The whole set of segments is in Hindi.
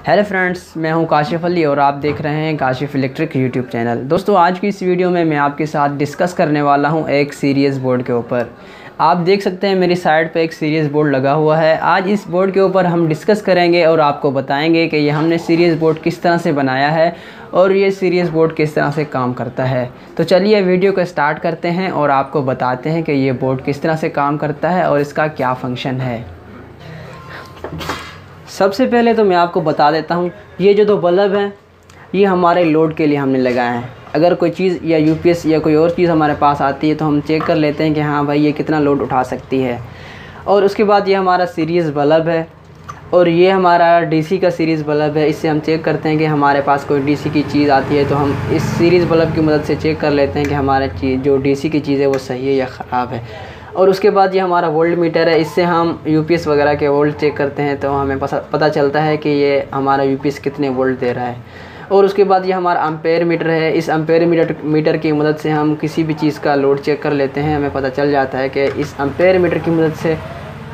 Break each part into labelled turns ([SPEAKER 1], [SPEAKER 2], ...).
[SPEAKER 1] हेलो फ्रेंड्स, मैं हूं काशिफ अली और आप देख रहे हैं काशिफ इलेक्ट्रिक यूट्यूब चैनल। दोस्तों, आज की इस वीडियो में मैं आपके साथ डिस्कस करने वाला हूं एक सीरीज़ बोर्ड के ऊपर। आप देख सकते हैं मेरी साइड पे एक सीरीज़ बोर्ड लगा हुआ है। आज इस बोर्ड के ऊपर हम डिस्कस करेंगे और आपको बताएंगे कि ये हमने सीरीज़ बोर्ड किस तरह से बनाया है और ये सीरीज़ बोर्ड किस तरह से काम करता है। तो चलिए वीडियो को स्टार्ट करते हैं और आपको बताते हैं कि ये बोर्ड किस तरह से काम करता है और इसका क्या फंक्शन है। सबसे पहले तो मैं आपको बता देता हूँ, ये जो दो बल्ब हैं ये हमारे लोड के लिए हमने लगाए हैं। अगर कोई चीज़ या यूपीएस या कोई और चीज़ हमारे पास आती है तो हम चेक कर लेते हैं कि हाँ भाई ये कितना लोड उठा सकती है। और उसके बाद ये हमारा सीरीज़ बल्ब है और ये हमारा डीसी का सीरीज़ बल्ब है। इससे हम चेक करते हैं कि हमारे पास कोई डीसी की चीज़ आती है तो हम इस सीरीज़ बल्ब की मदद से चेक कर लेते हैं कि हमारा चीज़ जो डीसी की चीज़ है वो सही है या ख़राब है। और उसके बाद ये हमारा वोल्ट मीटर है, इससे हम यूपीएस वगैरह के वोल्ट चेक करते हैं तो हमें पता चलता है कि ये हमारा यूपीएस कितने वोल्ट दे रहा है। और उसके बाद ये हमारा एम्पेयर मीटर है। इस एम्पेयर मीटर की मदद से हम किसी भी चीज़ का लोड चेक कर लेते हैं। हमें पता चल जाता है कि इस एम्पेयर मीटर की मदद से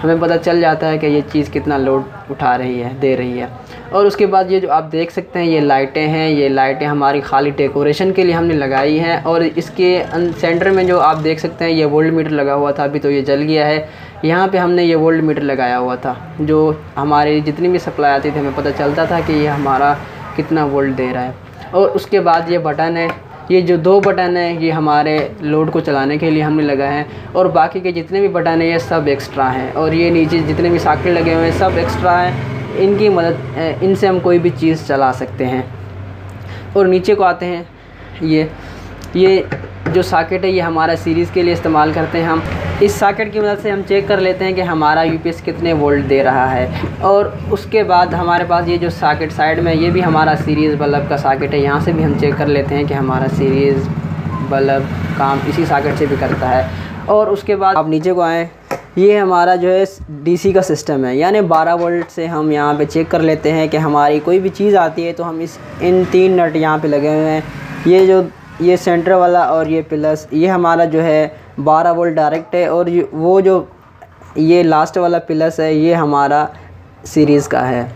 [SPEAKER 1] हमें पता चल जाता है कि ये चीज़ कितना लोड उठा रही है, दे रही है। और उसके बाद ये जो आप देख सकते हैं ये लाइटें हैं। ये लाइटें हमारी खाली डेकोरेशन के लिए हमने लगाई हैं। और इसके सेंटर में जो आप देख सकते हैं ये वोल्ट मीटर लगा हुआ था, अभी तो ये जल गया है। यहाँ पे हमने ये वोल्ट मीटर लगाया हुआ था, जो हमारी जितनी भी सप्लाई आती थी हमें पता चलता था कि ये हमारा कितना वोल्ट दे रहा है। और उसके बाद ये बटन है, ये जो दो बटन है ये हमारे लोड को चलाने के लिए हमने लगाए हैं। और बाकी के जितने भी बटन हैं ये सब एक्स्ट्रा हैं। और ये नीचे जितने भी सॉकेट लगे हुए हैं सब एक्स्ट्रा हैं। इनकी मदद इनसे हम कोई भी चीज़ चला सकते हैं। और नीचे को आते हैं, ये जो सॉकेट है ये हमारा सीरीज़ के लिए इस्तेमाल करते हैं हम। इस सॉकेट की मदद से हम चेक कर लेते हैं कि हमारा यूपीएस कितने वोल्ट दे रहा है। और उसके बाद हमारे पास ये जो सॉकेट साइड में ये भी हमारा सीरीज़ बल्ब का सॉकेट है। यहाँ से भी हम चेक कर लेते हैं कि हमारा सीरीज़ बल्ब काम इसी सॉकेट से भी करता है। और उसके बाद आप नीचे को आएँ, ये हमारा जो है डीसी का सिस्टम है, यानी 12 वोल्ट से हम यहाँ पे चेक कर लेते हैं कि हमारी कोई भी चीज़ आती है तो हम इन 3 नट यहाँ पे लगे हुए हैं। ये सेंटर वाला और ये प्लस, ये हमारा जो है 12 वोल्ट डायरेक्ट है। और वो जो ये लास्ट वाला प्लस है ये हमारा सीरीज़ का है।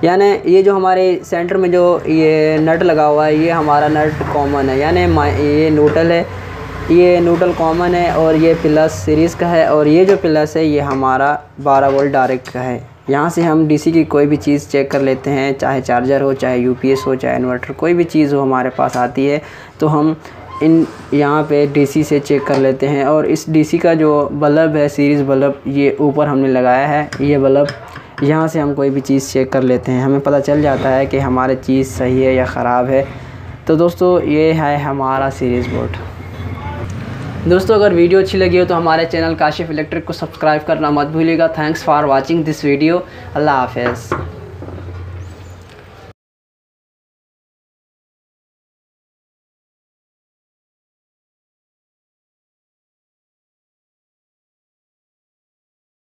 [SPEAKER 1] यानी ये जो हमारे सेंटर में जो ये नट लगा हुआ है ये हमारा नट कॉमन है, यानी ये न्यूट्रल है, ये न्यूट्रल कॉमन है। और ये प्लस सीरीज़ का है और ये जो प्लस है ये हमारा 12 वोल्ट डायरेक्ट का है। यहाँ से हम डीसी की कोई भी चीज़ चेक कर लेते हैं, चाहे चार्जर हो, चाहे यूपीएस हो, चाहे इन्वर्टर, कोई भी चीज़ हो हमारे पास आती है तो हम यहाँ पे डीसी से चेक कर लेते हैं। और इस डीसी का जो बल्ब है सीरीज़ बल्ब ये ऊपर हमने लगाया है, ये बल्ब, यहाँ से हम कोई भी चीज़ चेक कर लेते हैं। हमें पता चल जाता है कि हमारी चीज़ सही है या ख़राब है। तो दोस्तों ये है हमारा सीरीज़ बोर्ड। दोस्तों, अगर वीडियो अच्छी लगी हो तो हमारे चैनल काशिफ इलेक्ट्रिक को सब्सक्राइब करना मत भूलिएगा। Thanks for watching this video. अल्लाह हाफ़िज़।